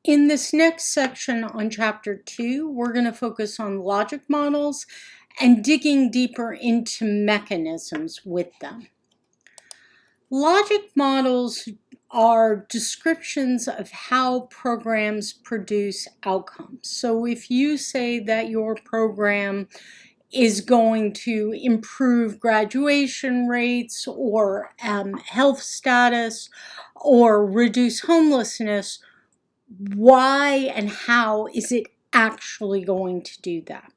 In this next section on Chapter 2, we're going to focus on logic models and digging deeper into mechanisms with them. Logic models are descriptions of how programs produce outcomes. So if you say that your program is going to improve graduation rates or health status or reduce homelessness, why and how is it actually going to do that?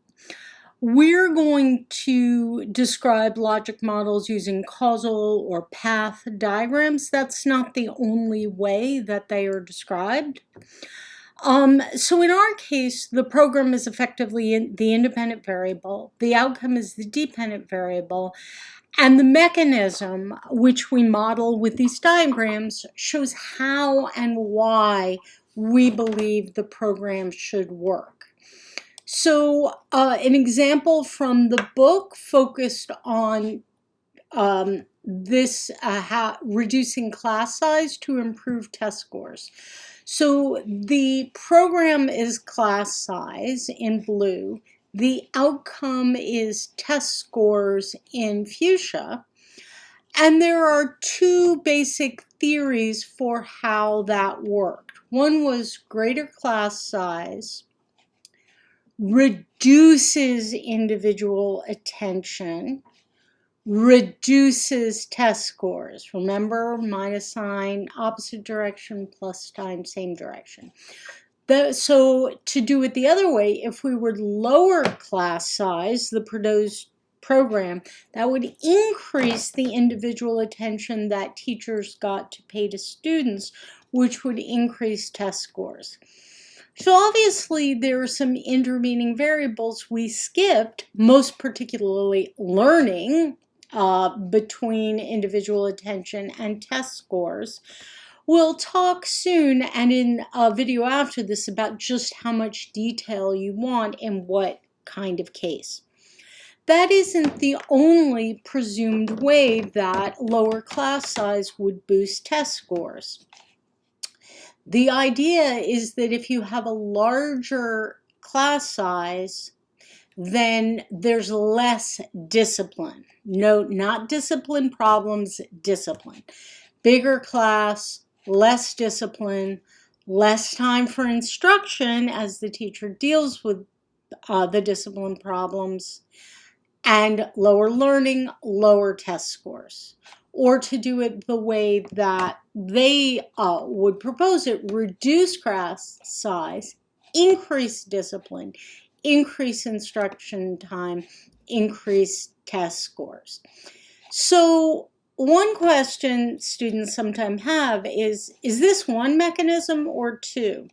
We're going to describe logic models using causal or path diagrams. That's not the only way that they are described. So in our case, the program is effectively the independent variable. The outcome is the dependent variable. And the mechanism, which we model with these diagrams, shows how and why we believe the program should work. So an example from the book focused on reducing class size to improve test scores. So the program is class size in blue. The outcome is test scores in fuchsia. And there are two basic theories for how that worked. One was greater class size reduces individual attention, reduces test scores. Remember, minus sign, opposite direction, plus times same direction. So to do it the other way, if we would lower class size, the proposed program, that would increase the individual attention that teachers got to pay to students, which would increase test scores. So obviously there are some intervening variables we skipped, most particularly learning between individual attention and test scores. We'll talk soon and in a video after this about just how much detail you want in what kind of case. That isn't the only presumed way that lower class size would boost test scores. The idea is that if you have a larger class size, then there's less discipline. Note, not discipline problems, discipline. Bigger class, less discipline, less time for instruction as the teacher deals with the discipline problems, and lower learning, lower test scores. Or to do it the way that they would propose it, reduce class size, increase discipline, increase instruction time, increase test scores. So one question students sometimes have is this one mechanism or two?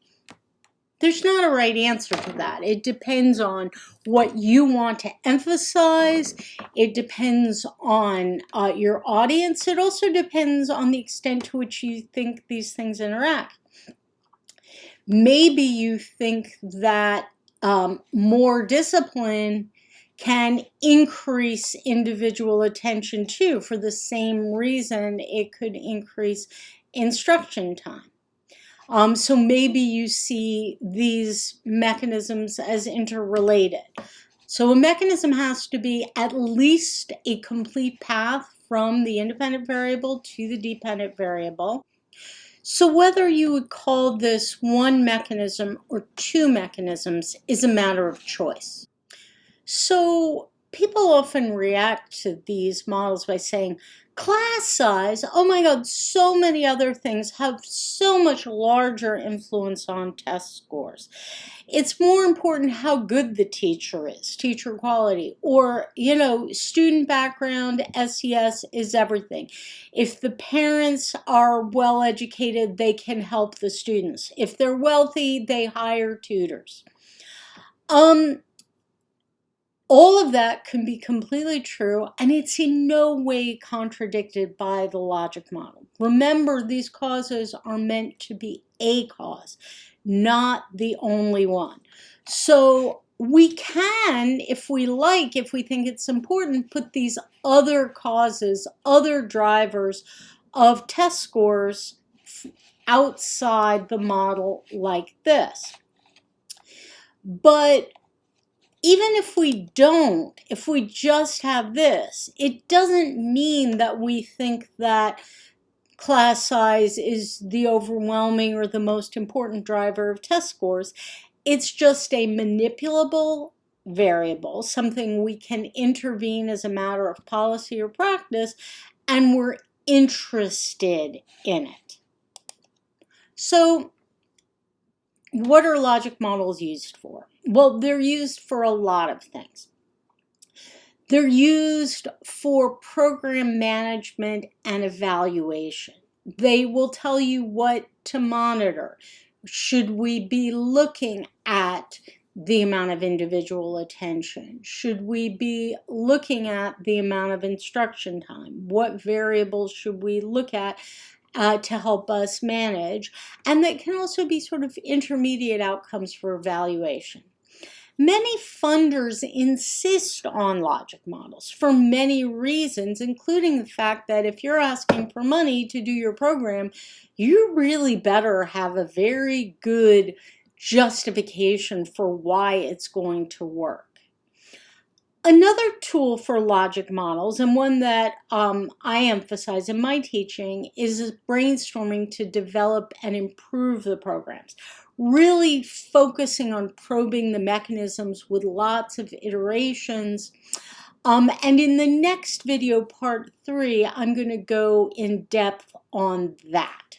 There's not a right answer to that. It depends on what you want to emphasize. It depends on your audience. It also depends on the extent to which you think these things interact. Maybe you think that more discipline can increase individual attention too. For the same reason, it could increase instruction time. So maybe you see these mechanisms as interrelated. So a mechanism has to be at least a complete path from the independent variable to the dependent variable. So whether you would call this one mechanism or two mechanisms is a matter of choice. So people often react to these models by saying, class size, oh my God, so many other things have so much larger influence on test scores. It's more important how good the teacher is, teacher quality, or, student background, SES is everything. If the parents are well educated, they can help the students. If they're wealthy, they hire tutors. All of that can be completely true, and it's in no way contradicted by the logic model. Remember, these causes are meant to be a cause, not the only one. So we can, if we like, if we think it's important, put these other causes, other drivers of test scores outside the model like this. But even if we don't, if we just have this, it doesn't mean that we think that class size is the overwhelming or the most important driver of test scores. It's just a manipulable variable, something we can intervene as a matter of policy or practice, and we're interested in it. So, what are logic models used for? Well, they're used for a lot of things. They're used for program management and evaluation. They will tell you what to monitor. Should we be looking at the amount of individual attention? Should we be looking at the amount of instruction time? What variables should we look at to help us manage? And that can also be sort of intermediate outcomes for evaluation. Many funders insist on logic models for many reasons, including the fact that if you're asking for money to do your program, you really better have a very good justification for why it's going to work. Another tool for logic models, and one that I emphasize in my teaching, is brainstorming to develop and improve the programs. Really focusing on probing the mechanisms with lots of iterations. And in the next video, part 3, I'm going to go in depth on that.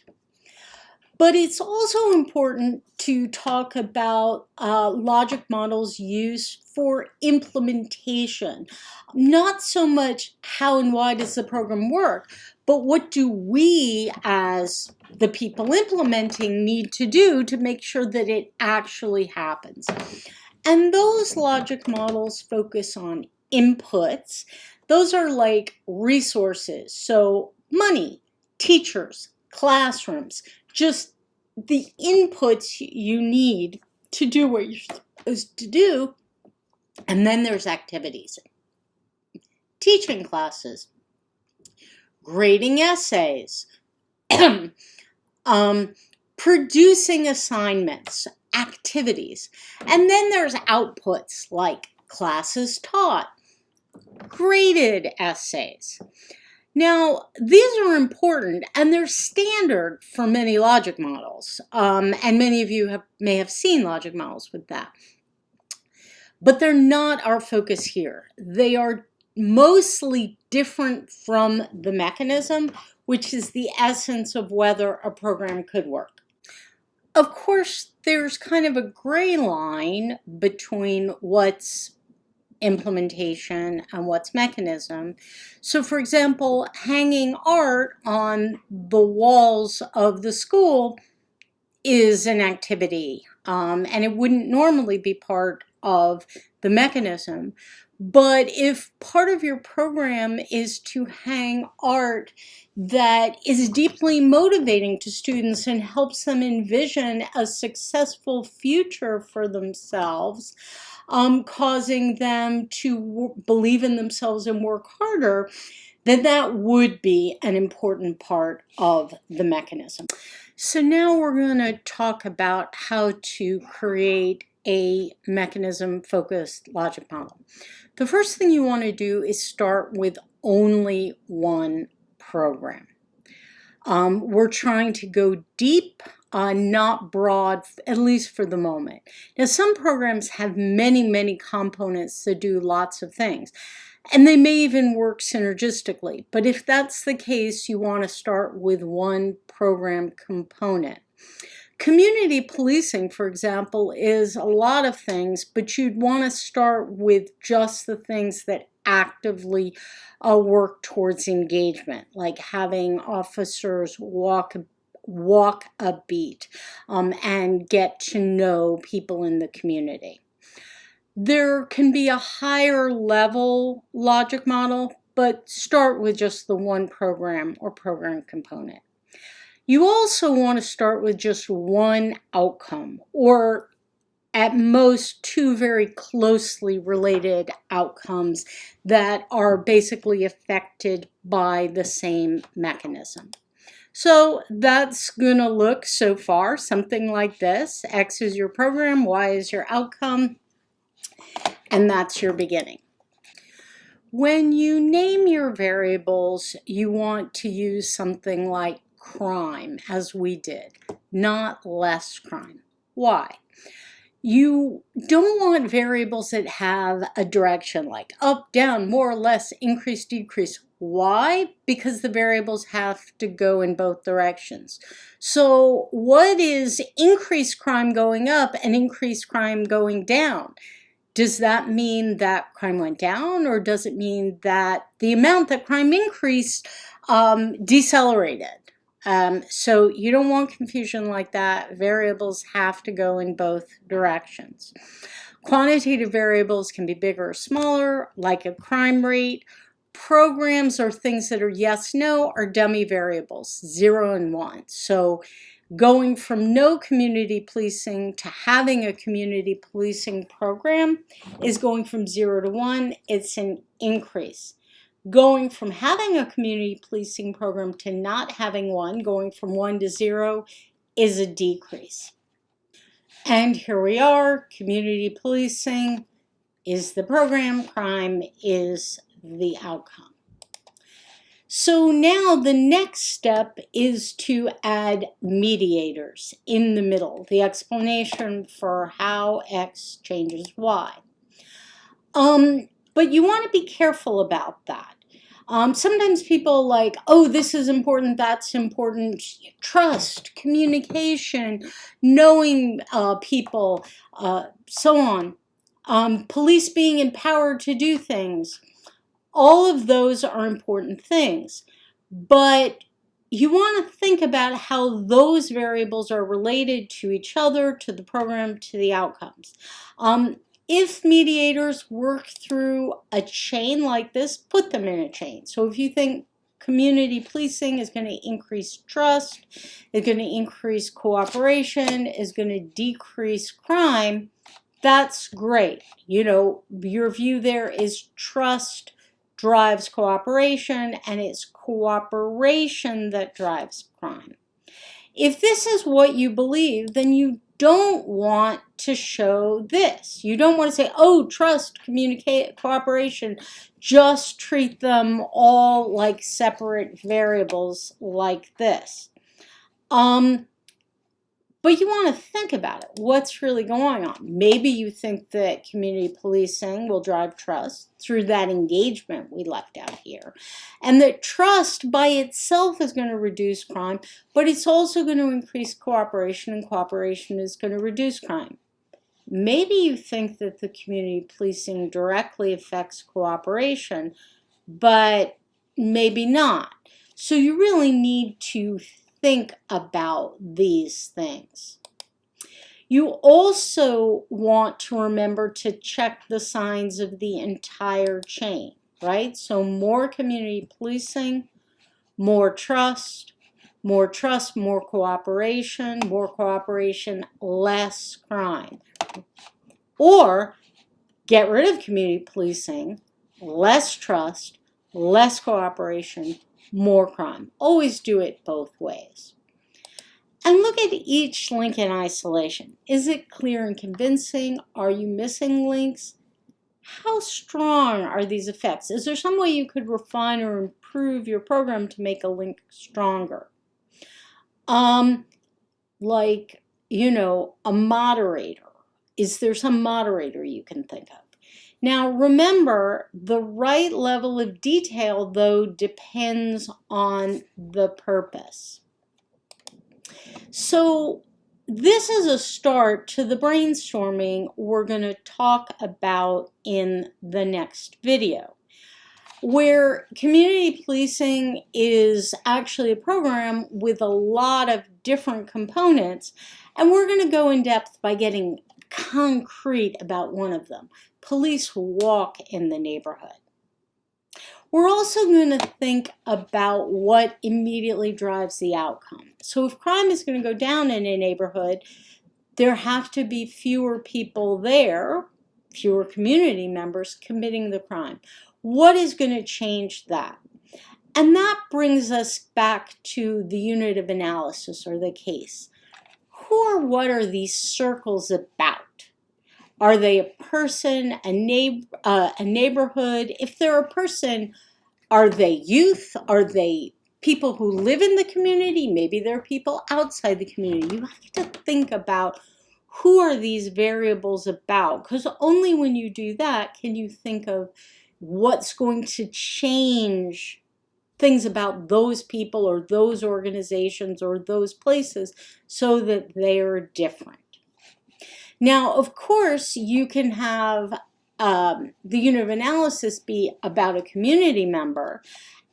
But it's also important to talk about logic models used for implementation. Not so much how and why does the program work, but what do we as the people implementing need to do to make sure that it actually happens. And those logic models focus on inputs. Those are like resources, so money, teachers, classrooms, just the inputs you need to do what you're supposed to do. And then there's activities. Teaching classes, grading essays, producing assignments, activities. And then there's outputs like classes taught, graded essays. Now, these are important, and they're standard for many logic models, and many of you may have seen logic models with that. But they're not our focus here. They are mostly different from the mechanism, which is the essence of whether a program could work. Of course, there's kind of a gray line between what's implementation and what's mechanism. So for example, hanging art on the walls of the school is an activity, and it wouldn't normally be part of the mechanism. But if part of your program is to hang art that is deeply motivating to students and helps them envision a successful future for themselves, causing them to believe in themselves and work harder, then that would be an important part of the mechanism. So now we're going to talk about how to create a mechanism-focused logic model. The first thing you want to do is start with only one program. We're trying to go deep, not broad, at least for the moment. Now, some programs have many, many components that do lots of things, and they may even work synergistically. But if that's the case, you want to start with one program component. Community policing, for example, is a lot of things, but you'd want to start with just the things that actively work towards engagement, like having officers walk a beat and get to know people in the community. There can be a higher level logic model, but start with just the one program or program component. You also want to start with just one outcome, or at most two very closely related outcomes that are basically affected by the same mechanism. So that's going to look so far something like this. X is your program, Y is your outcome, and that's your beginning. When you name your variables, you want to use something like crime, as we did, not less crime. Why? You don't want variables that have a direction like up, down, more, less, increase, decrease. Why? Because the variables have to go in both directions. So what is increased crime going up and increased crime going down? Does that mean that crime went down, or does it mean that the amount that crime increased decelerated? So you don't want confusion like that. Variables have to go in both directions. Quantitative variables can be bigger or smaller, like a crime rate. Programs or things that are yes, no are dummy variables, 0 and 1. So going from no community policing to having a community policing program is going from 0 to 1. It's an increase. Going from having a community policing program to not having one, going from 1 to 0, is a decrease. And here we are, community policing is the program, crime is the outcome. So now the next step is to add mediators in the middle, the explanation for how X changes Y. But you want to be careful about that. Sometimes people like, oh, this is important, that's important. Trust, communication, knowing people, so on. Police being empowered to do things. All of those are important things. But you want to think about how those variables are related to each other, to the program, to the outcomes. If mediators work through a chain like this, put them in a chain. So if you think community policing is going to increase trust, is going to increase cooperation, is going to decrease crime, that's great. You know, your view there is trust drives cooperation, and it's cooperation that drives crime. If this is what you believe, then you don't want to show this. You don't want to say, oh, trust, communicate, cooperation. Just treat them all like separate variables like this. But you want to think about it. What's really going on? Maybe you think that community policing will drive trust through that engagement we left out here. And that trust by itself is going to reduce crime, but it's also going to increase cooperation, and cooperation is going to reduce crime. Maybe you think that the community policing directly affects cooperation, but maybe not. So you really need to think about these things. You also want to remember to check the signs of the entire chain, right? So more community policing, more trust, more cooperation, less crime. Or get rid of community policing, less trust, less cooperation, more crime. Always do it both ways. And look at each link in isolation. Is it clear and convincing? Are you missing links? How strong are these effects? Is there some way you could refine or improve your program to make a link stronger? Like, you know, a moderator. Is there some moderator you can think of? Now, remember, the right level of detail, though, depends on the purpose. So this is a start to the brainstorming we're going to talk about in the next video, where community policing is actually a program with a lot of different components, and we're going to go in depth by getting concrete about one of them. Police walk in the neighborhood. We're also going to think about what immediately drives the outcome. So if crime is going to go down in a neighborhood, there have to be fewer people there, fewer community members committing the crime. What is going to change that? And that brings us back to the unit of analysis or the case. Who or what are these circles about? Are they a person, a neighborhood? If they're a person, are they youth? Are they people who live in the community? Maybe they're people outside the community. You have to think about who are these variables about, because only when you do that can you think of what's going to change things about those people or those organizations or those places so that they are different. Now, of course, you can have the unit of analysis be about a community member,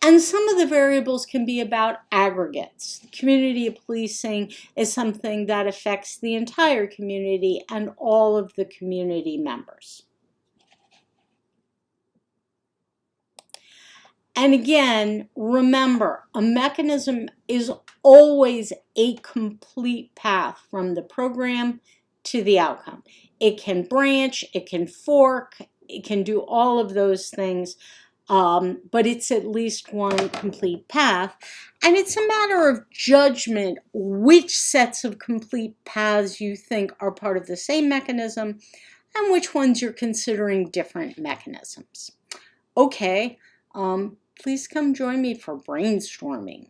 and some of the variables can be about aggregates. Community policing is something that affects the entire community and all of the community members. And again, remember, a mechanism is always a complete path from the program to the outcome. It can branch, it can fork, it can do all of those things, but it's at least one complete path. And it's a matter of judgment which sets of complete paths you think are part of the same mechanism and which ones you're considering different mechanisms. Okay, please come join me for brainstorming.